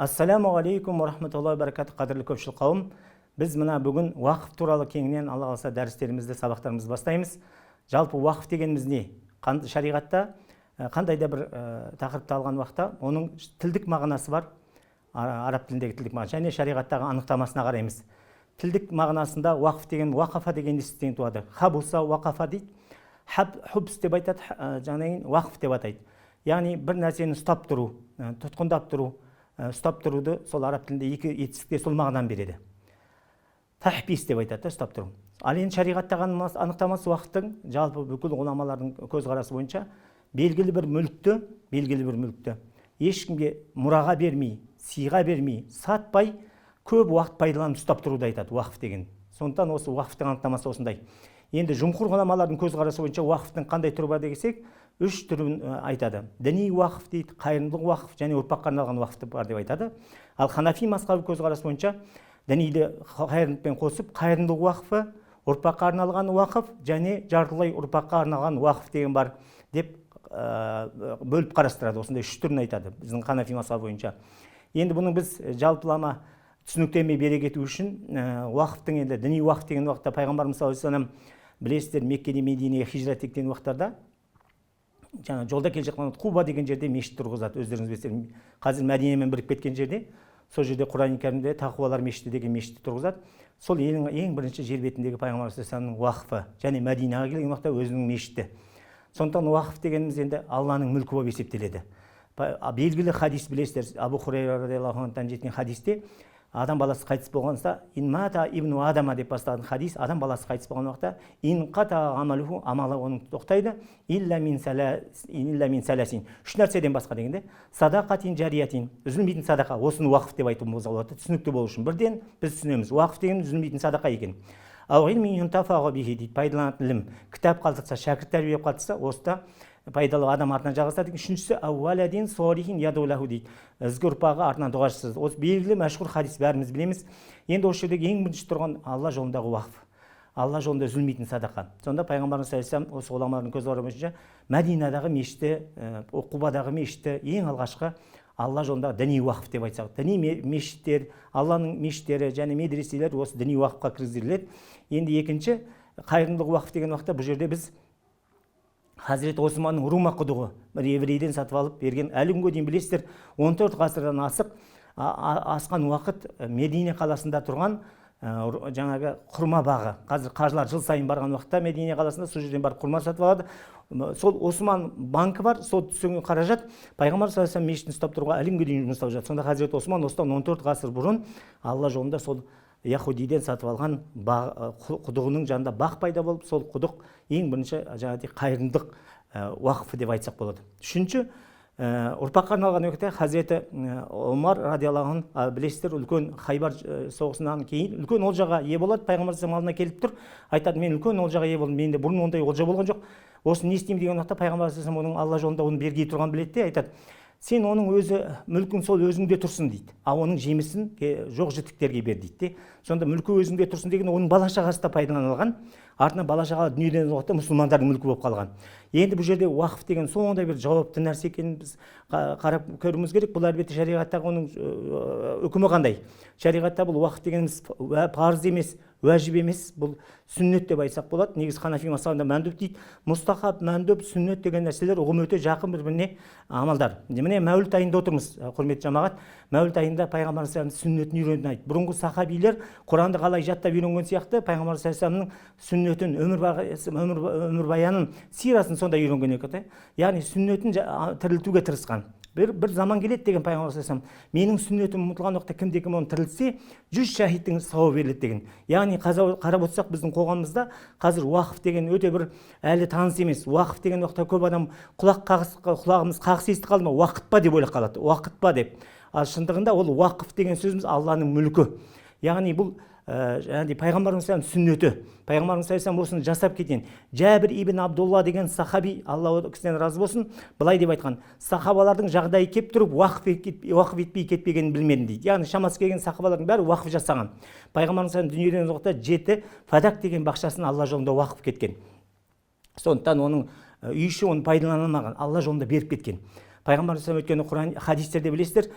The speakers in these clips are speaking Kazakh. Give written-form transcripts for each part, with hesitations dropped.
Ассаламу алейкум ва рахматуллахи ва баракатух. Қадірлі көпшіл қауым, біз мына бүгін уақыф туралы кеңінен Алла қаласа дәрістерімізді, сабақтарымызды бастаймыз. Жалпы уақыф дегеніміз не? Шариғатта қандай да бір тақырыпты алған уақытта оның тілдік мағынасы бар, араб тіліндегі тілдік мағынасы, және шариғаттағы анықтамасына қараймыз. Тілдік мағынасында уақыф деген уақафа деген естен туады. Хабуса уақафа дейді, хубс деп айтады, жаңағы уақыф деп атайды. Яғни бір нәрсені ұстап тұру, тұтқындап тұру, ұстап тұруды сол араб тілінде екі етістікте сол мағынаны береді. Тахбис деп айтады, ұстап тұру. Ал енді шариғаттағы анықтамасы уақыттың жалпы бүкіл ғұламалардың көзқарасы бойынша белгілі бір мүлікті ешкімге мұраға бермей, сыйға бермей, сатпай, көп уақыт пайдаланып ұстап тұруды айтады уақыф деген. Сондықтан осы уақыфтың анықтамасы осындай. Енді жұмхур ғұламалардың көзқарасы бойынша уақыфтың қандай түрі бар десек, үш түрін айтады. Діни уақыф дейді, қайырымдылық уақыф және ұрпаққа арналған уақыф бар деп айтады. Ал ханафи мазхабы көзқарасы бойынша діниді қайырымдылықпен қосып, қайырымдылық уақыфы, ұрпаққа арналған уақыф және жартылай ұрпаққа арналған уақыф деген бар деп бөліп қарастырады. Осындай үш түрін айтады біздің ханафи мазхабы бойынша. Енді бұның біз жалпылама түсініктеме бере кету үшін уақыфтың енді діни уақыф деген уақытта пайғамбарымыз саллаллаху алейхи вассалам білесіздер, Меккеден Мединеге хижрат еткен уақыттарда жаңа жолда келе жатқан Құба деген жерде мешіт тұрғызады. Өздеріңіз білесіздер, қазір Мәдинемен бірігіп кеткен жерде, сол жерде Құран кәрімде Тақуалар мешіті деген мешітті тұрғызады. Сол ең бірінші жер бетіндегі пайғамбар саллаллаху алейхи вассаламның уақыфы және Мәдинаға келген уақытта өзінің мешіті. Сондықтан уақыф дегеніміз енді Алланың мүлкі болып есептеледі. Белгілі хадис білесіздер, Абу Хурайра радиаллаху анхудан жеткен хадисте адам баласы қайтыс болғанда инмата ибну адама деп басталатын хадис, адам баласы қайтыс болған уақытта инқата амалуху, амалы оның тоқтайды, илля мин саласин, үш нәрседен басқа дегенде, садақатин жариятин, үзілмейтін садақа, осыны уақыф деп айтуымызға болады, түсінікті болу үшін. Бірден біз түсінеміз, уақыф деген үзілмейтін садақа екен. Ау ғилмин юнтафағу бихи дейді, пайдаланатын ілім, кітап қалдырса, шәкірт тәрбиелеп қалдырса, осыда пайдалы адам артынан жалғастырады. Үшіншісі ауаладин солихин ядулаху дейді, ізгі ұрпағы артынан дұға жасайды. Осы белгілі мәшһүр хадис, бәріміз білеміз. Енді осы жердегі ең бірінші тұрған Алла жолындағы уақыф, Алла жолында үзілмейтін садақа. Сонда пайғамбарымыз саллаллаху алейхи вассалам осы ғұламалардың көзқарасы бойынша Мәдинадағы мешіті, Құбадағы мешіті ең алғашқы Алла жолындағы діни уақыф деп айтсақ. Діни мешіттер, Алланың мешіттері және медреселер осы діни уақыфқа кіргізіледі. Енді екінші қайырымдылық уақыф деген уақытта бұл жерде біз Хазірет Османның Рума құдығы бір еврейден сатып алып берген, әлі күнге дейін білесіздер, 14 ғасырдан асқан уақыт Медине қаласында тұрған жаңағы құрма бағы. Қазір қажылар жыл сайын барған уақытта Медине қаласында сол жерден барып құрма сатып алады. Сол Осман банкі бар, сол түскен қаражат пайғамбар саллаллаху алейхи вассалам мешітін ұстап тұруға әлі күнге дейін жұмыс жасап жатыр. Сонда Хазірет Осман осыдан 14 ғасыр бұрын Алла жолында сол Яхудиден сатып алған құдығының жанында бақ пайда болып, сол құдық ең бірінші жаңағыдай қайырымдық уақыфы деп айтсақ болады. Үшінші, ұрпаққа арналған уақытта Хазіреті Омар радиаллаху анху, білесіздер, үлкен Хайбар соғысынан кейін үлкен олжаға ие болады. Пайғамбар саллаллаху алейхи вассалам алдына келіп тұр, айтады, мен үлкен олжаға ие болдым, менде бұрын ондай олжа болған жоқ. Осыны не істеймін деген уақытта пайғамбар саллаллаху алейхи вассалам оның Алла жолында оны бергей тұрған біледі де айтады, сен оның өзі мүлкің сол өзіңде тұрсын дейді, ал оның жемісін жоқ жітіктерге бер дейді. Сонда мүлкі өзіңде тұрсын деген оның бала шағасы да пайдаланылған, артынан бала шағалы дүниеден уақытта мұсылмандардың мүлкі болып қалған. Енді бұл жерде уақыф деген сондай бір жауапты нәрсе екенін біз қарап көруіміз керек. Бұл әлбетте шариғаттағы оның үкімі қандай? Шариғатта бұл уақыт дегеніміз парыз емес, уәжіп емес, бұл сүннет деп айтсақ болады. Негізі ханафи мазхабында мәндүб дейді. Мұстахаб, мәндүб, сүннет деген нәрселер ұғым өте жақын бір-біріне амалдар. Міне мәуліт айында отырмыз, құрметті жамағат. Мәуліт айында пайғамбар саллаллаху алейхи вассалам сүннетін үйренді айтты. Бұрынғы сахабилер Құранды қалай жаттап үйренген сияқты пайғамбар саллаллаху алейхи вассаламның сүннетін, өмірбаянын, сирасын сонда үйренген екен. Яғни сүннетін тірілтуге тырысқан. Бір заман келеді деген пайғамбар саллаллаху алейхи вассалам, менің сүннетім ұмытылған уақытта кімде-кім оны тірілтсе, 100 шахидтің сауабы беріледі деген. Яғни қарап отырсақ біздің қоғамымызда қазір уақыф деген өте бір әлі таныс емес. Уақыф деген уақытта көп адам құлағымыз қағыс естіп қалды ма, уақыт па деп ойлап қалады, уақыт па деп. Ал шындығында ол уақыф деген сөзіміз Алланың мүлкі. Яғни бұл пайғамбарымыз сүннеті. Пайғамбарымыз осыны жасап кеткен. Жәбір ибн Абдулла деген сахаби, Алла кісіден разы болсын, былай деп айтқан: сахабалардың жағдайы кеп тұрып уақыф етпей кетпегенін білмедім дейді. Яғни шамасы келген сахабалардың бәрі уақыф жасаған. Пайғамбарымыз дүниеден уақытта 7 фадак деген бақшасын Алла жолында уақыф кеткен. Сондықтан оның үй іші оны пайдалана алмаған, Алла жолында беріп кеткен. пайғамбарымыз өйткені Құран хадистерде білесіздер,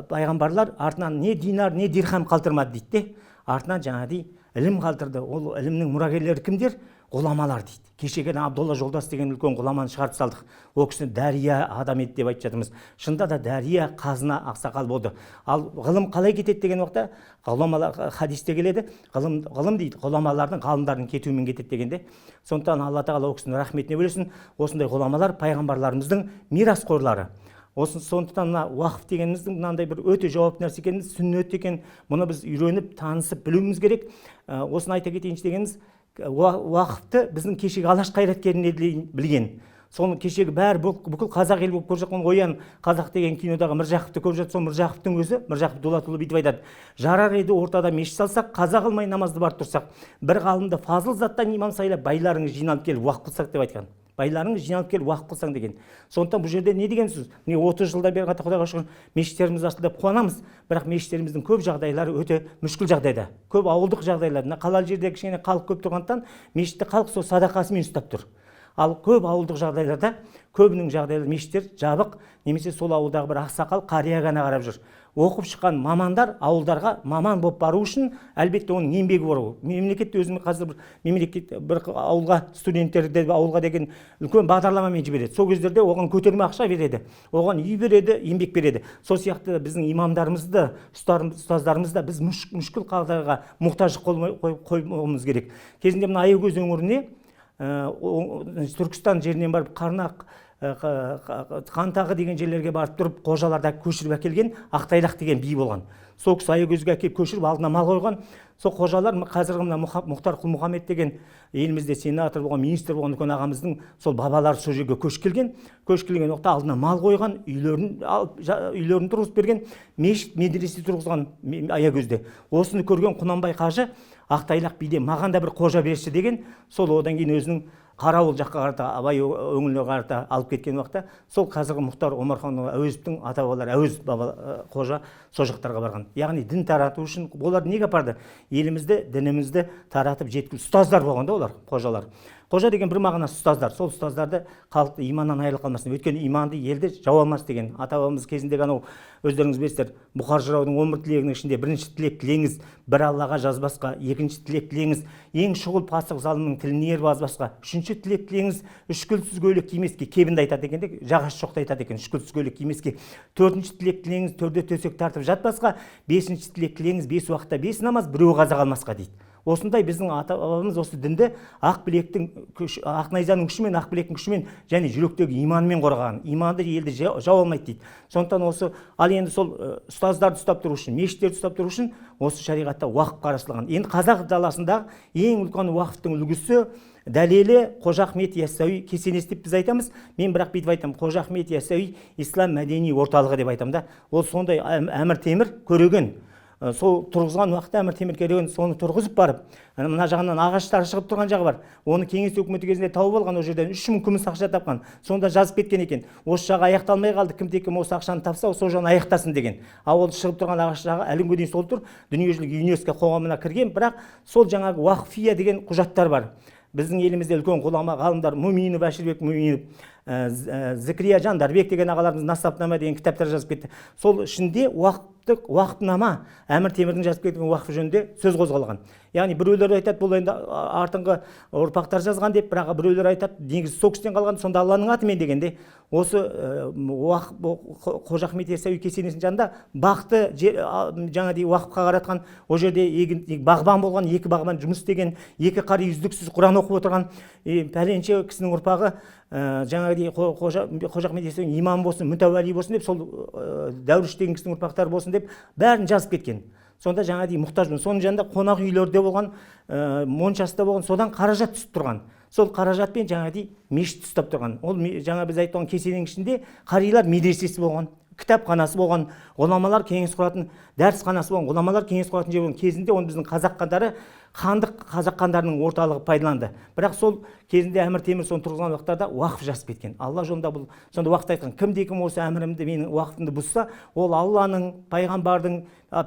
пайғамбарлар артынан не динар не дирхам қалдырмады дейді де, артынан жаңағыдай ілім қалдырды. Ол ілімнің мұрагерлері кімдер? Ғұламалар дейді. Кешегі Абдолла Жолдас деген үлкен ғұламаны шығарып салдық. Ол кісіні дәрия адам еді деп айтып жатырмыз. Шынында да дәрия, қазына, ақсақал болды. Ал ғылым қалай кетеді деген уақытта ғұламалар хадисте келеді. Ғылым дейді, ғұламалардың, ғалымдардың кетуімен кетеді дегенде. Сондықтан Алла тағала ол кісінің рахметіне бөлесін. Осындай ғұламалар пайғамбарларымыздың мирасқорлары. Сондықтан мына уақыф дегеніміздің мынандай бір өте жауапты нәрсе екенін, сүннет екен, мұны біз үйреніп, танысып білуіміз керек. Осыны айта кетейінші дегеніміз, уақыпты біздің кешегі алаш қайраткеріне білген. Соны кешегі бәрі бүкіл қазақ ел болып көріп жатқан Оян қазақ деген кинодағы Міржақыпты көріп жатса, Міржақыптың өзі, Міржақып Дулатұлы бүйтіп айтады: жарар еді ортада мешіт салсақ, қаза қылмай намазды барып тұрсақ, бір ғалымды фазыл заттан имам сайлап, байларыңыз жиналып келіп уақып қылсақ деп айтқан. Байларыңыз жиналып келіп уақып қылсаң деген. Сондықтан бұл жерде не деген сөз? Міне 30 жылдан бері Құдайға шүкір мешіттеріміз ашылды деп қуанамыз, бірақ мешіттеріміздің көп жағдайлары өте мүшкіл жағдайда. Көп ауылдық жағдайларда, қалалы жерде кішкене халық көп тұрғандықтан мешітті халық сол садақасымен ұстап тұр. Ал көп ауылдық жағдайларда көбінің жағдайлары мешіттер жабық, немесе сол ауылдағы бір ақсақал қария ғана қарап жүр. Оқып шыққан мамандар ауылдарға маман болып бару үшін әлбетте оның еңбегі бар. Мемлекет өзінің қазір бір ауылға студенттерді ауылға деген үлкен бағдарламамен жібереді. Сол кездерде оған көтерме ақша береді, оған үй береді, еңбек береді. Сол сияқты біздің имамдарымызды, ұстаздарымызды біз мүшкіл жағдайға мұқтаж қоймауымыз керек. Кезінде мына Аягөз өңіріне Түркістан жерінен барып Қарнақ, Қантағы деген жерлерге барып тұрып қожаларда көшіріп әкелген Ақтайлақ деген би болған. Сол кісі Аягөзге әкеліп көшіріп алдына мал қойған. Сол қожалар қазіргі мына Мұхтар Құл-Мұхаммед деген елімізде сенатор болған, министр болған үлкен ағамыздың сол бабалары сол жерге көшіп келген. Көшіп келген уақытта алдына мал қойған, үйлерін тұрғызып берген, мешіт медресе тұрғызған Аягөзде. Осыны көрген Құнанбай қажы Ақтайлақ биде маған да бір қожа берші деген, сол одан кейін өзінің Қарауыл жаққа қарата, Абай өңіріне қарата алып кеткен уақытта, сол қазіргі Мұхтар Омархан Әуезовтің ата-бабалары Әуезов қожа сол жақтарға барған. Яғни дін тарату үшін олар неге апарды? Елімізді, дінімізді таратып жеткізу. Ұстаздар болған да олар, қожалар. Қожа деген бір мағынасы ұстаздар. Сол ұстаздарды халықты иманнан айырылып қалмасын. Өйткені иманды елді жау алмас деген. Ата-бабамыз кезіндегі анау өздеріңіз білесіздер, Бұқар жыраудың 11 тілегінің ішінде бірінші тілек тілеңіз, бір Аллаға жазбасқа, екінші тілек тілеңіз, ең шұғыл пасық залымның тілін ербазбасқа, үшінші тілек тілеңіз, үшкілсіз көйлек кимеске, кебінді айтады екенде, жағаш жоқты айтады екен, үшкілсіз көйлек кимеске, төртінші тілек тілеңіз, төрде төсек тартып жатпасқа, бесінші тілек тілеңіз, 5 уақытта 5 намаз, біреу қаза қалмасқа дейді. Осындай біздің ата-бабамыз осы дінді ақ найзаның күшімен, ақ білектің күшімен және жүректегі иманымен қорғаған. Иманды елді жау алмайды дейді. Сондықтан осы, ал енді сол ұстаздарды ұстап тұру үшін, мешіттерді ұстап тұру үшін осы шариғатта уақып қарастырылған. Енді қазақ даласындағы ең үлкен уақыптың үлгісі, дәлелі Қожа Ахмет Яссауи кесенесі деп біз айтамыз. Мен бірақ бүйтіп айтамын, Қожа Ахмет Яссауи ислам мәдени орталығы деп айтамын да. Ол сондай Әмір Темір көреген. Сол тұрғызған уақытта Әмір Темір керуен соны тұрғызып барып, мына жағынан ағаштар шығып тұрған жағы бар. Оны кеңес өкіметі кезінде тауып алған, ол жерден 3000 күміс ақша тапқан. Сонда жазып кеткен екен. Осы жағы аяқталмай қалды, кім-кім осы ақшаны тапса, сол жағын аяқтасын деген. Ал ол шығып тұрған ағаш жағы әлі күнге дейін сол тұр. Дүниежүзілік ЮНЕСКО қоғамына кірген, бірақ сол жаңағы уақфия деген құжаттар бар. Біздің елімізде үлкен ғұлама ғалымдар Муминов, Әшірбек Муминов, Зікрия Жандарбек деген ағаларымыз Насаптнама деген кітаптар жазып кетті. Сол ішінде уақыпнама Әмір Темірдің жазып кеткен уақыф жөнінде сөз қозғалған. Яғни біреулер айтады, бұл енді артыңғы ұрпақтар жазған деп, бірақ біреулер айтады, негізі сол кісіден қалған, сонда Алланың атымен дегенде. Осы Қожа Ахмет Яссауи кесенесінің жанында бақты жаңағыдай уақыпқа қаратқан, ол жерде бағбан болған, 2 бағбан жұмыс істеген, 2 қари үздіксіз Құран оқып отырған, пәленше кісінің ұрпағы жаңағыдай Қожа Ахмет Яссауи имам болсын, мүтәуәли болсын деп, сол Дәуіш деген кісінің ұрпақтары болсын деп бәрін жазып кеткен. Сонда жаңағыдай мұқтажбын. Соның жанында қонақ үйлерде болған, моншасында болған, содан қаражат түсіп тұрған. Сол қаражатпен жаңағыдай мешіт ұстап тұрған. Ол жаңа біз айтқан кесененің ішінде қарилар медресесі болған, кітапханасы болған, ғұламалар кеңес құратын, дәрісханасы болған, ғұламалар кеңес құратын жер болған. Кезінде оны біздің қазақ хандары хандық қазақ хандарының орталығы пайдаланды. Бірақ сол кезінде Әмір Темір соны тұрғызған уақыттарда уақыф жазып кеткен. Алла жолында бұл сонда уақыт айтқан, кімде-кім осы әмірімді, менің уақытымды бұзса, ол Алланың, пайғамбардың,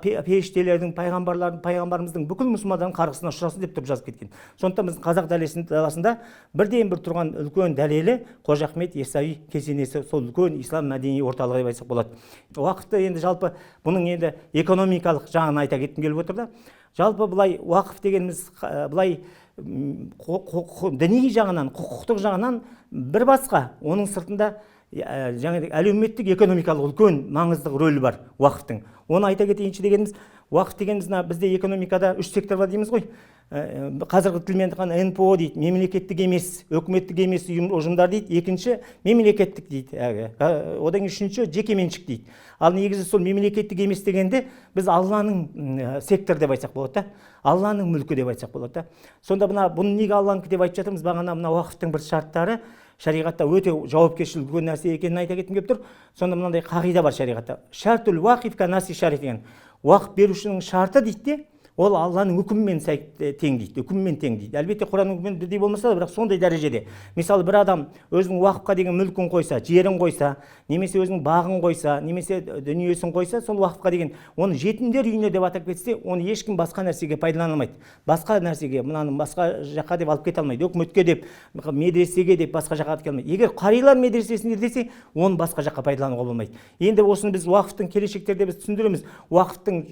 періштелердің, пайғамбарымыздың бүкіл мұсылмандардың қарғысына ұшырасын деп тұрып жазып кеткен. Сондықтан біздің қазақ даласында бірден бір тұрған үлкен дәлелі Қожа Ахмет Яссауи кесенесі, сол үлкен ислам мәдени орталығы деп айтсақ болады. Уақытты енді жалпы бұның енді экономикалық жағын айта кеткім келіп отыр да. Жалпы бұлай уақыф дегеніміз бұлай діни жағынан, құқықтық жағынан бір басқа, оның сыртында жаңағы әлеуметтік экономикалық үлкен маңыздық рөлі бар уақыптың. Оны айта кетейінші дегеніміз, уақыт дегеніміз бізде экономикада 3 сектор бар дейміз ғой. Қазіргі тілмен айтқан НПО дейді, мемлекеттік емес, өкіметтік емес ұжымдар дейді, екінші мемлекеттік дейді, одан үшінші жекеменшік дейді. Ал негізі сол мемлекеттік емес дегенде біз Алланың сектор деп айтсақ болады да, Алланың мүлкі деп айтсақ болады да. Сонда бұны неге Алланікі деп айтып жатырмыз? Бағана мына уақыттың бір шарттары шариғатта өте жауапкершілік үлкен нәрсе екенін айта кеткім келіп тұр. Сонда мынандай қағида бар шариғатта. Шартул уақиф ка наси шариф деген. Уақыт берушінің шарты дейді де, ол Алланың үкімімен тең дейді, үкімімен тең дейді. Әлбетте Құранның үкімімен бірдей болмаса да, бірақ сондай дәрежеде. Мысалы, бір адам өзінің уақыпқа деген мүлкін қойса, жерін қойса, немесе өзінің бағын қойса, немесе дүниесін қойса, сол уақыпқа деген оны жетімдер үйіне деп атап кетсе, оны ешкім басқа нәрсеге пайдалана алмайды. Басқа нәрсеге, мынаны басқа жаққа деп алып кете алмайды. Үкіметке деп, медресеге деп басқа жаққа алып кете алмайды. Егер қарилар медресесінде десе, оны басқа жаққа пайдалануға болмайды. Енді осыны біз уақыптың келешектерде біз түсіндіреміз. Уақыттың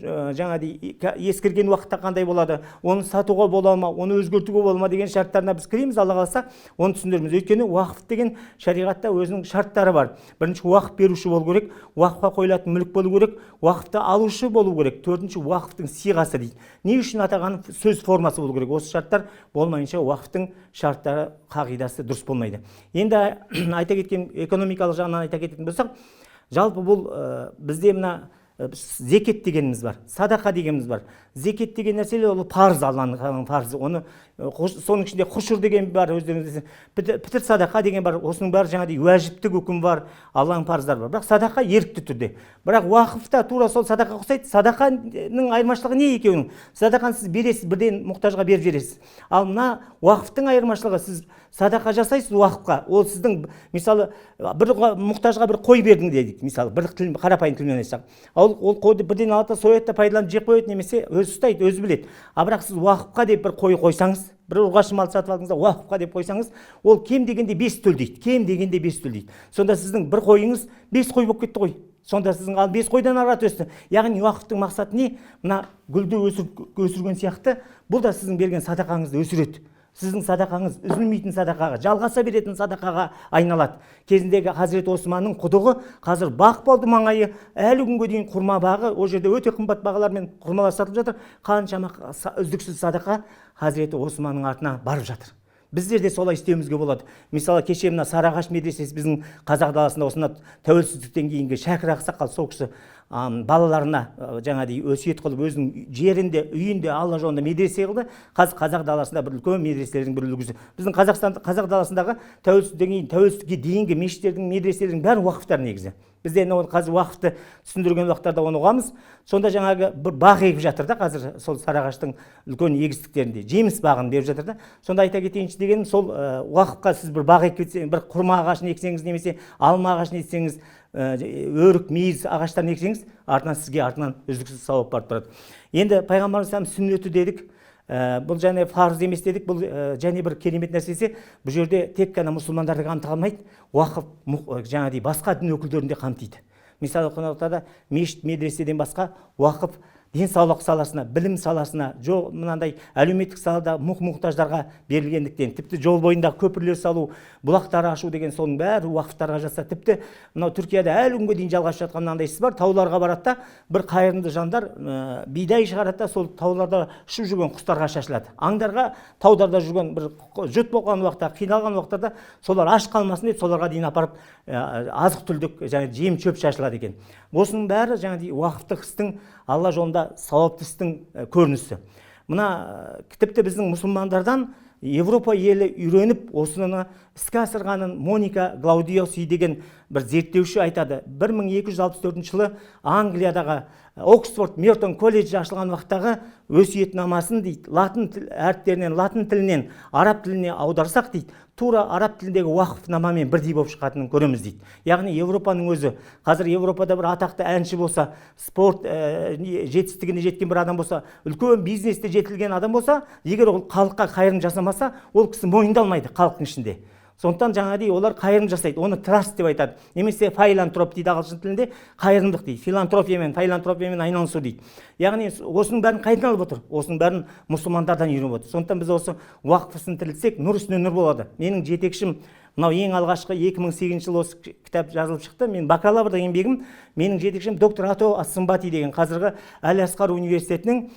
жаңағыдай ескірген уақытта қандай болады, оны сатуға бола ма, оны өзгертуге бола ма деген шарттарына біз кіреміз, Алла қаласа, оны түсіндіреміз. Өйткені уақыт деген шариғатта өзінің шарттары бар. Бірінші, уақыт беруші болу керек, уақытқа қойылатын мүлік болу керек, уақытты алушы болу керек. Төртінші, уақыттың сиғасы дейді. Не үшін атаған сөз формасы болу керек? Осы шарттар болмайынша уақыттың шарттары, қағидасы дұрыс болмайды. Енді айта кеткен экономикалық жағынан айта кететін болсақ, жалпы бұл бізде мына зекет дегеніміз бар, садақа дегеніміз бар. Зекет деген нәрселер ол парыз, Алланың парызы. Оны соның ішінде құшыр деген бар, өздеріңіз пітір садақа деген бар. Осының бәрі жаңағыдай уәжіптік үкім бар, Алланың парыздары бар. Бірақ садақа ерікті түрде. Бірақ уақыфта тура сол садақа ұқсайды. Садақаның айырмашылығы не екеуінің? Садақаны сіз бересіз, бірден мұқтажға беріп жібересіз. Ал мына уақыфтың айырмашылығы, сіз садақа жасайсыз уақытқа. Ол сіздің, мысалы, бір мұқтажға бір қой бердің дедік, мысалы, бір қарапайым тілмен айтсақ. Ол қойды бірден алады, сояды да пайдаланып жеп қояды, немесе өзі ұстайды, өзі біледі. А бірақ сіз уақыпқа деп бір қой қойсаңыз, бір ұрғашы мал сатып алдыңызда уақыпқа деп қойсаңыз, ол кем дегенде 5 төлдейді, кем дегенде 5 төлдейді. Сонда сіздің бір қойыңыз 5 қой болып кетті ғой. Сонда сіздің 5 қойдан ары өсті. Яғни уақыттың мақсаты не? Мына гүлді өсірген сияқты, бұл да сіздің берген садақаңызды өсіреді. Сіздің садақаңыз үзілмейтін садақаға, жалғаса беретін садақаға айналады. Кезіндегі Хазірет Османның құдығы қазір бақ болды маңайы, әлі күнге дейін құрма бағы, ол жерде өте қымбат бағалармен құрмалар сатылып жатыр. Қаншама үздіксіз садақа Хазіреті Османның артына барып жатыр. Біздер де солай істеуімізге болады. Мысалы, кеше мына Сарыағаш медресесі біздің қазақ даласында осында тәуелсіздіктен кейінгі Шәкір Ақсақал сол кісі балаларына жаңағыдай өсиет қылып өзінің жерінде, үйінде Алла жолында медресе қылды. Қазақ даласында бір үлкен медреселердің бір үлгісі. Біздің қазақ даласындағы тәуелсіздікке дейінгі мешіттердің, медреселердің бәрі уақыфтар негізі. Бізде қазір уақытты түсіндірген уақыттарда оны ұғамыз. Сонда жаңағы бір бақ егіп жатыр да, қазір сол Сарыағаштың үлкен егістіктерінде жеміс бағын беріп жатыр да. Сонда айта кетейінші дегенім, сол уақытқа сіз бір бақ егіп кетсеңіз, бір құрма ағашын ексеңіз, немесе алма ағашын ексеңіз, өрік, мейіз ағаштарын ексеңіз, артынан үздіксіз сауап барып тұрады. Енді пайғамбарымыз сүннеті дедік. Бұл және фарыз емес дедік, бұл және бір керемет нәрсесі, бұл жерде тек қана мұсылмандарды қамтыға алмайды, уақыт жаңағыдай басқа дін өкілдерін де қамтиды. Мысалы, қонақтарда мешіт, медреседен басқа уақыт денсаулық саласына, білім саласына, мынандай әлеуметтік салада мұқтаждарға берілгендіктен, тіпті жол бойындағы көпірлер салу, бұлақтар ашу деген соның бәрі уақыттарға жаса. Тіпті мынау Түркияда әлі күнге дейін жалғасып жатқан мынандай іс бар. Тауларға барады да, бір қайырымды жандар бидай шығарады да, сол тауларда ұшып жүрген құстарға шашылады. Аңдарға, тауларда жүрген бір жұт болған уақытта, қиналған уақыттарда солар аш қалмасын деп, соларға дейін апарып азық түлік және жем шөп шашылады екен. Осының бәрі жаңағыдай уақыттық істің, Алла жолында сауапты істің көрінісі. Мына тіпті біздің мұсылмандардан Европа елі үйреніп, осыны іске асырғанын Моника Глаудиоси деген бір зерттеуші айтады. 1264 жылы Англиядағы Оксфорд Мертон колледжі ашылған уақыттағы өсиетнамасын дейді латын әріптерінен, латын тілінен араб тіліне аударсақ дейді, тура араб тіліндегі уақыфнамамен бірдей болып шығатынын көреміз дейді. Яғни Европаның өзі, қазір Европада бір атақты әнші болса, спорт жетістігіне жеткен бір адам болса, үлкен бизнесте жетілген адам болса, егер ол халыққа қайырым жасамаса, ол кісі мойындалмайды халықтың ішінде. Сондықтан жаңағыдай олар қайырым жасайды, оны траст деп айтады, немесе файлантроп дейді ағылшын тілінде, қайырымдық дейді, филантропиямен, файлантропиямен айналысу дейді. Яғни осының бәрін қайдан алып отыр? Осының бәрін мұсылмандардан үйреніп отыр. Сондықтан біз осы уақыф ісін тірілсек, нұр үстіне нұр болады. Менің жетекшім мынау ең алғашқы 2008 жылы осы кітап жазылып шықты. Мен бакалаврда еңбегім, менің жетекшім доктор Ато Ас-Сымбати деген қазіргі Әл-Асқар университетінің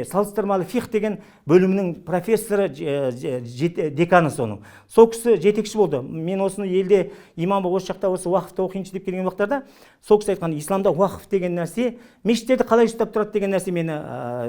салыстырмалы фих деген бөлімінің профессоры, деканы соның. Сол кісі жетекші болды. Мен осыны елде имамы осы жақта осы уақыфта оқиыншы деп келген уақыттарда сол кісі айтқан, исламда уақыф деген нәрсе, мешіттерді қалай ұстап тұрады деген нәрсе мені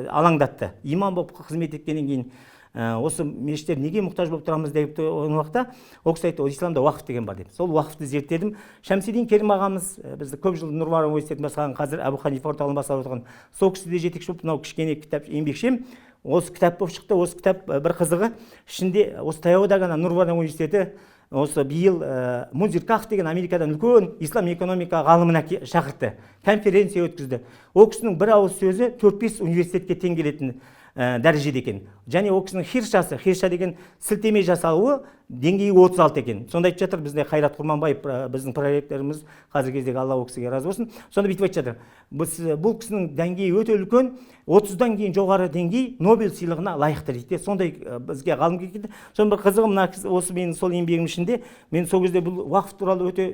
алаңдатты. Имам болып қызмет еткеннен кейін осы мешіттер неге мұқтаж болып тұрамыз деп оның уақытта ол кісі айтты, исламда уақыф деген бар деп. Сол уақыфты зерттедім. Шамсидин Керім ағамыз, бізді көп жыл Нұр-Маран университетін басқарған, қазір Әбу Ханифа орталығын басқарып отырған, сол кісі де жетекші болып мынау кішкене кітап еңбекшем. Осы кітап болып шықты. Осы кітап бір қызығы ішінде осы таяуда ғана Нұр-Маран университеті осы биыл Мунзир Ках деген Америкадан үлкен ислам экономика ғалымына шақыртты, конференция өткізді. Ол кісінің бір ауыз сөзі 4-5 университетке тең келетін дәрежеде екен. Және ол кісінің хирша деген сілтеме жасалуы деңгейі 36 екен. Сонда айтып жатыр, бізде Қайрат Құрманбаев, біздің проректорымыз, қазіргі кездегі Алла ол кісіге разы болсын. Сонда бүйтіп айтып жатыр, бұл кісінің деңгейі өте үлкен, 30-дан кейін жоғары деңгей Нобель сыйлығына лайықты дейді. Сондай бізге ғалым келді. Сонда бір қызығы, мына осы менің сол еңбегім ішінде, мен сол кезде бұл уақыф туралы өте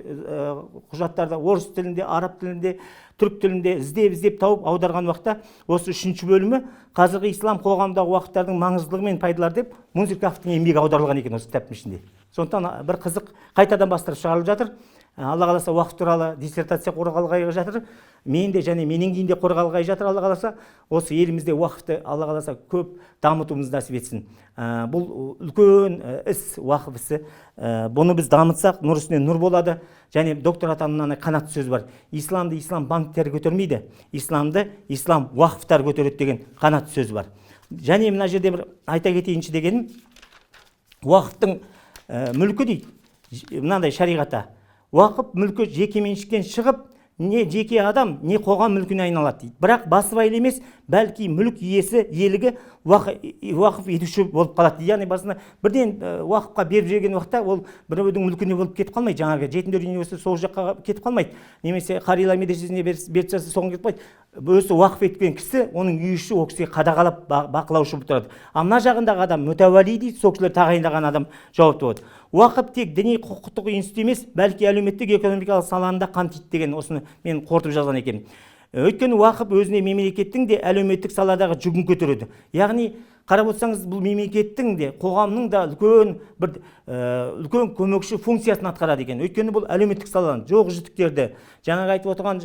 құжаттарды орыс тілінде, араб тілінде, түрік тілінде іздеп тауып аударған уақытта осы 3-ші бөлімі қазіргі ислам қоғамдағы уақыттардың маңыздылығы мен пайдалары деп Мунзир Кахтың еңбегі аударылған екен осы кітаптың ішінде. Сондықтан бір қызық қайтадан бастырып шығарылып жатыр. Алла қаласа уақыт туралы диссертация қорғалғалы жатыр. Мен де және менен кейін де қорғалғалы жатыр. Алла қаласа осы елімізде уақытты Алла қаласа көп дамытуымызды насіп етсін. Бұл үлкен іс, уақыт ісі. Бұны біз дамытсақ, нұр үстіне нұр болады. Және доктор атамның қанатты сөз бар. Исламды ислам банктері көтермейді, исламды ислам уақыфтар көтереді деген қанатты сөз бар. Және мына жерде бір айта кетейінші дегенім, уақыттың мүлкі дейді, мынандай шариғатта. Уақыт мүлкі жеке меншіктен шығып, не жеке адам, не қоғам мүлкіне айналады дейді. Бірақ басыбайлы емес, бәлки мүлік иесі, иелігі уақыф етуші болып қалады. Яғни басында бірден уақыпқа беріп жіберген уақытта ол біреудің мүлкіне болып кетіп қалмайды. Жаңағы жетімдер үйіне өсі сол жаққа кетіп қалмайды. Немесе қарилар медресесіне беріп жатса соған кетіп қалмайды. Өзі уақыф еткен кісі, оның үй іші ол кісіге қадағалап бақылаушы болып тұрады. Ал мына жағындағы адам мүтәуәли дейді, сол кісілер тағайындаған адам жауапты болады. Уақыт тек діни құқықтық институт емес, бәлки әлеуметтік экономикалық саланы да қамтиды деген осыны мен қорытып жазған екенмін. Өйткені уақыт өзіне мемлекеттің де әлеуметтік саладағы жүгін көтереді. Яғни қарап отырсаңыз, бұл мемлекеттің де қоғамның да үлкен көмекші функциясын атқарады екен. Өйткені бұл әлеуметтік саланы, жоқ-жітіктерді, жаңағы айтып отырған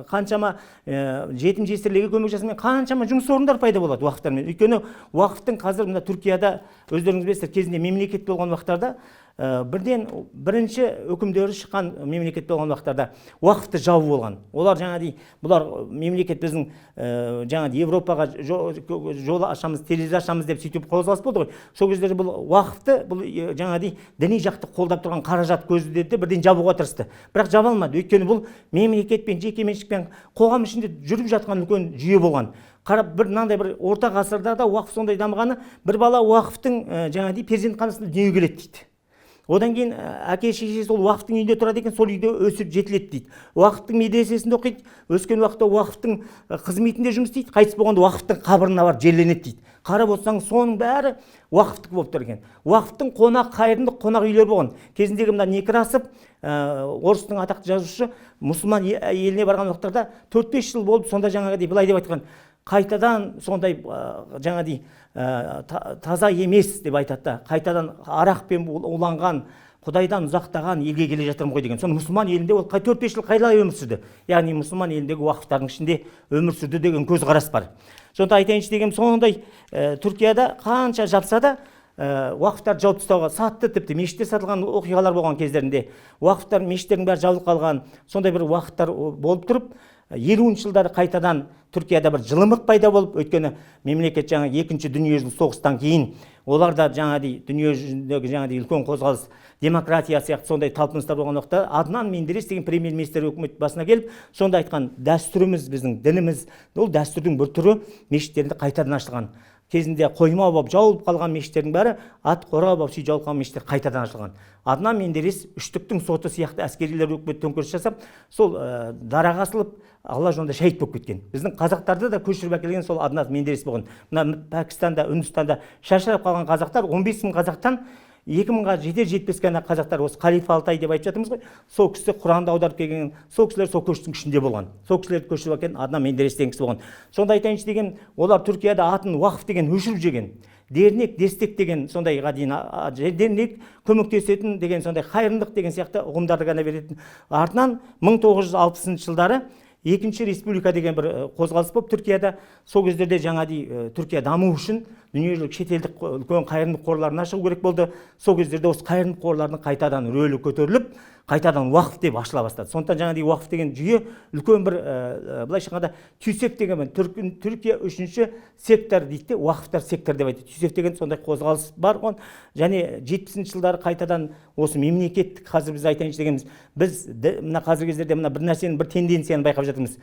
қаншама жетім жесірлерге көмек жасаумен қаншама жұмыс орындар пайда болады уақыттармен. Өйткені уақыттың қазір мына Түркияда өздеріңіз білесіздер, кезінде мемлекет болған уақыттарда бірінші өкімдері шыққан мемлекет болған уақыттарда уақытты жау болған. Олар жаңағыдай, бұлар мемлекет біздің жаңағыдай Европаға жол ашамыз, терезе ашамыз деп сөйтіп қозғалыс болды ғой. Сол кездері бұл уақытты, бұл жаңағыдай діни жақты қолдап тұрған қаражат көзі деді, бірден жабуға тырысты. Бірақ жаба алмады. Өйткені бұл мемлекетпен, жеке меншікпен қоғам ішінде жүріп жатқан үлкен жүйе болған. Қарап, бір мынандай бір орта ғасырда да уақыт сондай дамығаны, бір бала уақыттың жаңағыдай перзентханасында дүниеге келеді дейді. Одан кейін әке шешесі ол уақыттың үйінде тұрады екен, сол үйде өсіп жетіледі дейді. Уақыттың медресесінде оқиды, өскен уақытта уақыттың қызметінде жұмыс істейді, қайтыс болғанда уақыттың қабіріне барып жерленеді дейді. Қарап отырсаңыз, соның бәрі уақыттық болып тұр екен. Уақыттың қайырымдық қонақ үйлер болған. Кезіндегі мына Некрасов, орыстың атақты жазушы, мұсылман еліне барған уақыттарда 4-5 жыл болып, сонда жаңағыдай былай деп айтқан, қайтадан сондай жаңағыдай таза емес деп айтады. Қайтадан арақпен уланған, Құдайдан ұзақтаған елге келе жатырмын ғой деген. Соны мұсылман елінде ол 4-5 жыл қайда өмір сүрді. Яғни мұсылман еліндегі уақыттардың ішінде өмір сүрді деген көзқарас бар. Сонда айтайыншы дегенім, сондай Түркияда қанша жапса да уақыфтарды жауып тастауға сатты, тіпті мешіттер сатылған оқиғалар болған кездерінде, уақыфтар, мешіттердің бәрі жабылып қалған, сондай бір уақыттар болып тұрып, 50-ші жылдары қайтадан Түркияда бір жылымық пайда болып, өйткені мемлекет жаңа екінші дүниежүзілік соғыстан кейін оларда жаңағыдай дүние жүзіндегі жаңағыдай үлкен қозғалыс, демократия сияқты сондай талпыныстар болған уақытта Аднан Менделес деген премьер-министр өкімет басына келіп, сонда айтқан дәстүріміз, біздің дініміз, ол дәстүрдің бір түрі мешіттерінде қайтадан ашылған. Кезінде қойма болып жауылып қалған мешіттердің бәрі ат қора болып жауылып қалған мешіттер қайтадан ашылған. Аднан Менделес үштіктің соты сияқты әскерилер өкімет төңкеріс жасап, сол дараға асылып, Алла жолында шәйіт болып кеткен. Біздің қазақтарды да көшіріп әкелген сол Аднан Менделес болған. Мына Пәкістанда, Үндістанда шашырап қалған қазақтар, 15 мың қазақтан 2000-ға жетпес қана қазақтар, осы Қалифа Алтай деп айтып жатырмыз ғой, сол кісі Құранды аударып келген, сол кісілер сол көштің ішінде болған. Сол кісілерді көшіріп әкелген Аднан Менделес деген кісі болған. Сонда айтайыншы деген, олар Түркияда атын уақыф деген өшіріп жеген. Дернек, дестек деген сондайға дейін, дернек көмектесетін деген сондай қайырымдық деген сияқты ұғымдарды ғана беретін. Артынан 1960 жылдары Екінші республика деген бір қозғалыс болып Түркияда, сол кездерде жаңағыдай Түркия даму үшін дүниежүзілік шетелдік үлкен қайырымдық қорларын ашу керек болды. Сол кездерде осы қайырымдық қорлардың қайтадан рөлі көтеріліп, қайтадан уақыф деп ашыла бастады. Сондықтан жаңағыдай уақыф деген жүйе үлкен бір былайша айтқанда түйсек деген Түркия үшінші сектор дейді, уақыфтар сектор деп айтады. Түйсек деген сондай қозғалыс бар ғой. Және 70-ші жылдары қайтадан осы мемлекеттік, қазір біз айтайыншы дегеніміз, біз мына қазіргі кездерде мына бір нәрсені, бір тенденцияны байқап жатырмыз.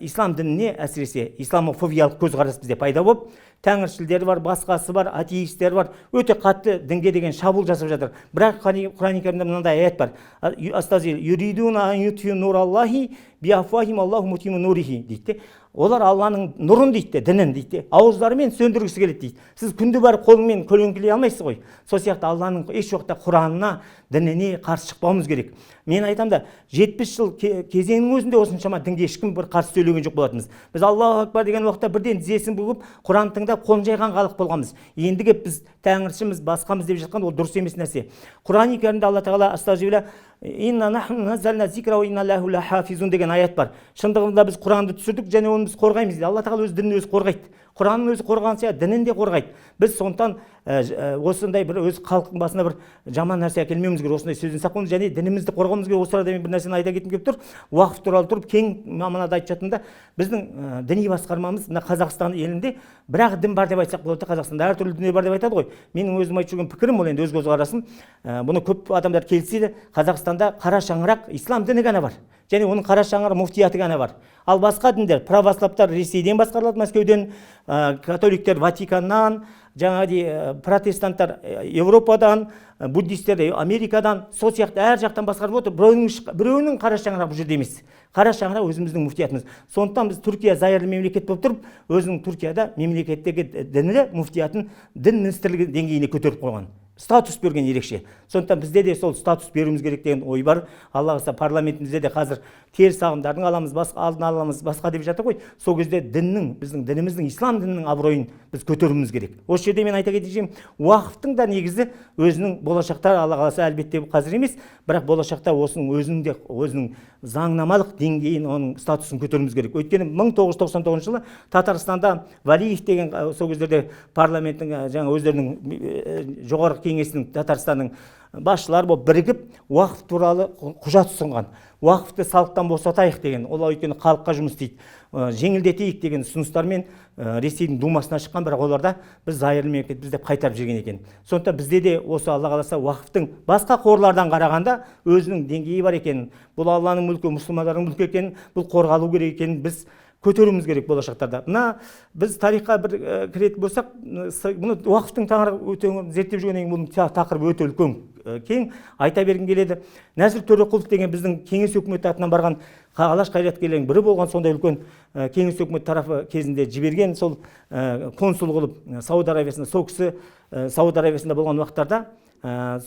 Ислам дініне әсіресе исламофобиялық көзқарас бізде пайда болып, тәңіршілдер бар, басқасы бар, атеистер бар, өте қатты дінге деген шабуыл жасап жатыр. Бірақ Құран Кәрімде мынандай аят бар. Астазил юридуна ан ютфию нураллахи биафуахим Аллаху мутиму нурихи дейді. Олар Алланың нұрын дейді, дінін дейді, ауыздарымен сөндіргісі келеді дейді. Сіз күнде барып қолыңмен көлеңкелей алмайсыз ғой. Сол сияқты Алланың еш уақытта Құранына, дініне қарсы шықпауымыз керек. Мен айтам да, 70 жыл кезеңнің өзінде осыншама дінге ешкім бір қарсы сөйлеген жоқ болатынбыз. Біз Аллаху акбар деген уақытта бірден тізесін бүгіп, Құран тыңдап, қолын жайған халық болғанбыз. Ендігі біз тәңіршіміз, басқамыз деп жатқан ол дұрыс емес нәрсе. Құран Кәрімде Алла Тағала астағфирулла инна нахну наззална зикра ва инна лаху лахафизун деген аят бар. Шындығында біз Құранды түсірдік және оны біз қорғаймыз дейді. Алла Тағала өз дінін өзі қорғайды. Құранның өзі қорғаған сияқты дінін де қорғайды. Біз сондықтан осындай бір өз халықтың басына бір жаман нәрсе әкелмеуіміз керек, осындай сөзден сақтауымыз және дінімізді қорғауымыз керек. Осы арада мен бір нәрсені айта кеткім келіп тұр. Уақыф туралы тұрып кең мағынада айтып жатырмын да, біздің діни басқармамыз мына Қазақстан елінде бір-ақ дін бар деп айтсақ болады. Қазақстанда әртүрлі діндер бар деп айтады ғой. Менің өзім айтып жүрген пікірім, ол енді өз көзқарасым. Бұны көп адамдар келіседі. Қазақстанда қара шаңырақ ислам діні ғана бар. Және оның қара шаңырағы муфтияты ғана бар. Ал басқа діндер, православтар Ресейден басқарылады, Мәскеуден, католиктер Ватиканнан, жаңағыдай протестанттар Европадан, буддисттер Америкадан, сол сияқты әр жақтан басқарып отыр. Біреуінің қара шаңырағы бұл жерде емес. Қара шаңырақ өзіміздің муфтиятымыз. Сондықтан біз Түркия зайырлы мемлекет болып тұрып, өзінің Түркияда мемлекеттегі діні, муфтиятын дін министрлігі деңгейіне көтеріп қойған. Статус берген ерекше. Сондықтан бізде де сол статус беруіміз керек деген ой бар. Алла қаласа парламентімізде де қазір теріс ағымдардың аламыз, алдын аламыз, басқа деп жатыр ғой. Сол кезде діннің, біздің дініміздің, ислам дінінің абыройын біз көтеруіміз керек. Осы жерде мен айта кетейін, уақыптың да негізі өзінің болашақта, Алла қаласа әлбетте қазір емес, бірақ болашақта өзінің заңнамалық деңгейін, оның статусын көтеруіміз керек. Өйткені 1999 жылы Татарстанда Валиев деген сол кездерде парламенттің жаңа өздерінің жоғарғы кеңесінің Татарстанның басшылары болып бірігіп уақыф туралы құжат ұсынған. Уақыфты салықтан босатайық деген, ол өйткені халыққа жұмыс істейді, жеңілдетейік деген ұсыныстармен Ресейдің думасына шыққан, бірақ оларда біз зайырлы мемлекетпіз деп қайтарып жүрген екен. Сондықтан бізде де осы Алла қаласа уақыфтың басқа қорлардан қарағанда өзінің деңгейі бар екенін, бұл Алланың мүлкі, мұсылмандардың мүлкі екенін, бұл қорғалу керек екенін біз көтеруіміз керек болашақтарда. Мына біз тарихқа бір кіретін болсақ, бұны уақыптың зерттеп жүргеннен кейін бұның тақырыбы өте үлкен, кең, айта бергім келеді. Нәзір Төреқұлов деген біздің кеңес өкіметі атынан барған алаш қайраткерлерінің бірі болған, сондай үлкен кеңес өкіметі тарафы кезінде жіберген, сол консул қылып Сауд Арабиясында, сол кісі Сауд Арабиясында болған уақыттарда,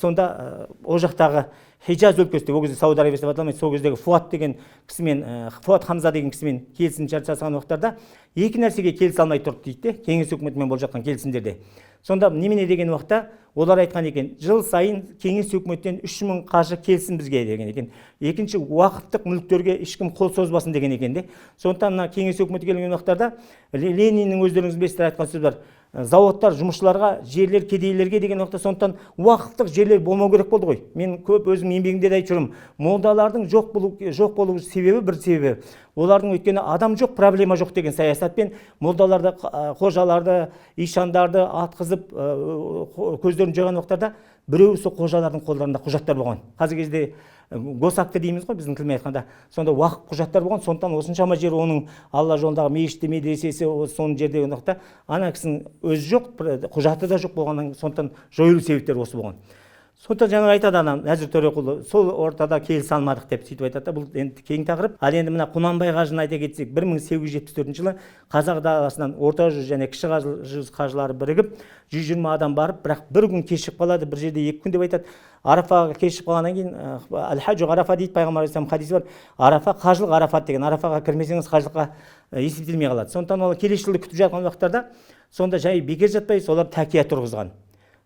сонда ол жақтағы Хиджаз өлкесінде, ол кезде Сауд Арабиясы деп аталмайды, сол кездегі Фуат деген кісімен, Фуат Хамза деген кісімен келісімшарт жасаған уақыттарда екі нәрсеге келісе алмай тұрды дейді, кеңес өкіметімен болып жатқан келісімдерде. Сонда немене деген уақытта олар айтқан екен, жыл сайын кеңес өкіметтен 3000 қаржы келсін бізге деген екен. Екінші, уақыттық мүліктерге ешкім қол созбасын деген екен де. Сондықтан кеңес өкіметі келген уақыттарда Лениннің өздеріңіз білесіздер айтқан сөз бар. заводтар, жұмысшыларға, жерлер, кедейлерге деген уақытта сондықтан уақыттық жерлер болмау керек болды ғой. Мен көп өзім еңбегімде де айтып жүрмін. Молдалардың жоқ болу себебі бір себебі. Олардың өйткені адам жоқ, проблема жоқ деген саясатпен молдаларды, қожаларды, ишандарды атқызып көздерін жойған уақыттарда біреу сол қожалардың қолдарында құжаттар болған. Қазіргі кезде госакты дейміз ғой біздің тілмен айтқанда. Сонда уақыт құжаттар болған, сондықтан осыншама жер оның Алла жолындағы мешіті, медресесі соның жерде уақытта ана кісінің өзі жоқ, құжаты да жоқ болғаннан сондықтан жойылу себептері осы болған. Сондықтан жаңа айтады ана Нәзір Төреқұлы, сол ортада келісе алмадық деп сөйтіп айтады. Бұл енді кең тақырып. Ал енді мына Құнанбай қажыны айта кетсек, 1874 жылы қазақ даласынан Орта жүз және Кіші жүз қажылары бірігіп, 120 адам барып, бірақ бір күн кешігіп қалады, бір жерде 2 күн деп айтады. Арафаға кешігіп қалғаннан кейін Әл-Хаджу Арафа дейді, пайғамбар алейхиссалам хадисі бар. Арафа қажылық Арафат деген. Арафаға кірмесеңіз қажылыққа есептелмей қалады. Сондықтан ол келесі жылды күтіп жатқан уақыттарда сонда жай бекер жатпай солар тәкия тұрғызған.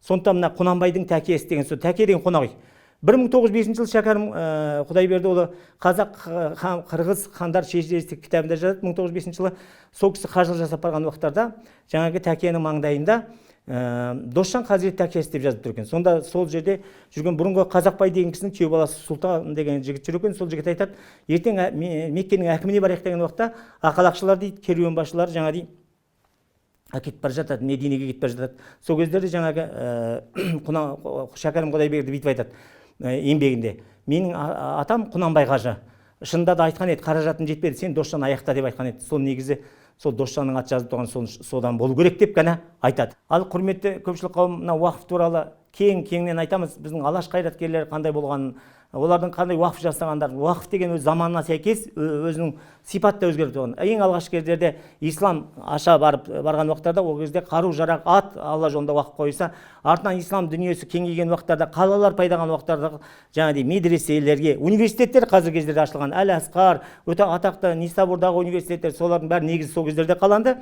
Сондықтан мына Құнанбайдың тәкиесі деген сол тәкия деген қонақ үй. 1905 жылы Шәкәрім Құдайбердіұлы қазақ қырғыз хандар шежіресі кітабында жазады. 1905 жылы сол кісі қажылық жасап барған уақыттарда жаңағы тәкияның маңдайында Досжан Хазірет тәкиясы деп жазып тұр екен. Сонда сол жерде жүрген бұрынғы Қазақбай деген кісінің күйеу баласы Сұлтан деген жігіт жүр екен. Сол жігіт айтады, ертең Меккенің әкіміне барайық деген уақытта ақалақшылар дейді, керуен басшылар жаңа дейді кетіп бара жатады, Мединеге кетіп бара жатады. Сол кездерде жаңағы Шәкәрім Құдайберді бүйтіп айтады еңбегінде. Менің атам Құнанбай қажы. Шынында да айтқан еді, қаражатым жетпеді, сен Досжан аяқта деп айтқан еді. Сол негізі сол Досжанның аты жазып тұрған содан болу керек деп қана айтады. Ал құрметті көпшілік қауым, мына уақыт туралы кеңінен айтамыз. Біздің алаш қайраткерлері қандай болғанын, олардың қандай уақыт жасағандарын, уақыт деген өз заманына сәйкес өзінің сипатта өзгеріп тұрған. Ең алғашқы кездерде ислам аша барған уақыттарда ол кезде қару жарақ, ат Алла жолында уақыт қойса, артынан ислам дүниесі кеңейген уақыттарда, қалалар пайдаған уақыттарда жаңағыдай медреселерге, университеттер қазіргі кездерде ашылған, Әл-Асқар, өте атақты Нисабурдағы университеттер, солардың бәрі негізі сол кездерде қаланды.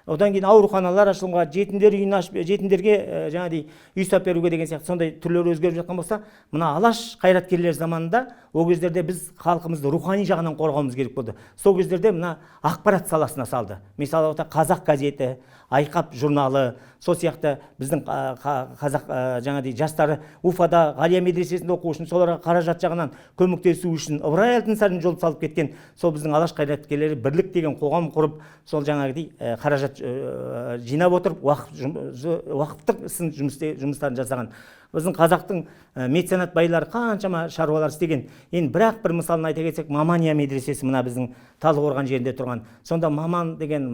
Одан кейін ауруханалар ашылған, жетімдер үйін ашып, жетімдерге жаңағыдай үй сап беруге деген сияқты сондай түрлері өзгеріп жатқан болса, мына алаш қайраткерлер заманында ол кездерде біз халқымызды рухани жағынан қорғауымыз керек болды. Сол кездерде мына ақпарат саласына салды. Мысалы Қазақ газеті, Айқап журналы, сол сияқты біздің қазақ жаңағыдай жастары Уфада Ғалия медресесінде оқу үшін, соларға қаражат жағынан көмектесу үшін Ыбырай Алтынсарин жол салып кеткен. Сол біздің алаш қайраткерлері бірлік деген қоғам құрып, сол жаңағыдай қаражат жинап отырып, уақыттық сын жұмыстарын жасаған. Біздің қазақтың меценат байлары қаншама шаруалар істеген. Енді бірақ бір мысалын айта кетсек, Мамания медресесі мына біздің Талдықорған жерінде тұрған. Сонда Маман деген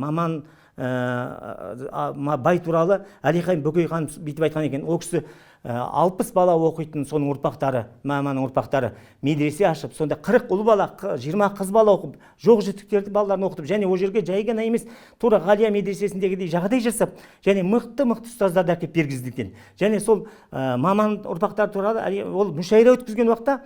бай туралы Әлихан Бөкейхан бүйтіп айтқан екен. Ол кісі 60 бала оқитын соның ұрпақтары, Маманның ұрпақтары медресе ашып, сонда 40 ұл бала, 20 қыз бала оқып, жоқ жітіктерді балаларын оқытып, және ол жерге жай ғана емес, тура Ғалия медресесіндегідей жағдай жасап, және мықты ұстаздарды әкеп бергізген. Және сол Маман ұрпақтары туралы ол мүшәйра өткізген уақытта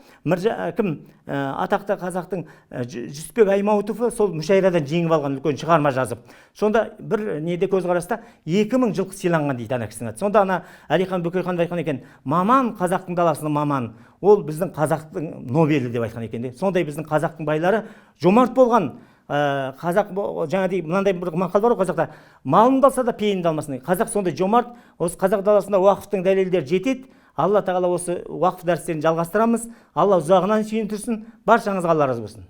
атақты қазақтың Жүсіпбек Аймауытов сол мүшәйрадан жеңіп алған үлкен шығарма жазып. Сонда бір неде көзқараста 2000 жылқы сыйланған дейді ана кісінің аты. Сонда ана Әлихан Бөкейхан айтқан екен, Маман қазақтың даласының Маман, ол біздің қазақтың Нобелі деп айтқан екен. Сондай біздің қазақтың байлары жомарт болған. Қазақ жаңағыдай мынандай бір мақал бар ғой қазақта, малыңды алса да пейіліңді алмасын. Қазақ сондай жомарт, осы қазақ даласында уақыптың дәлелдері жетеді. Алла тағала осы уақыт дәрістерін жалғастырамыз. Алла ұзағынан сүйіндірсін. Баршаңызға Алла разы болсын.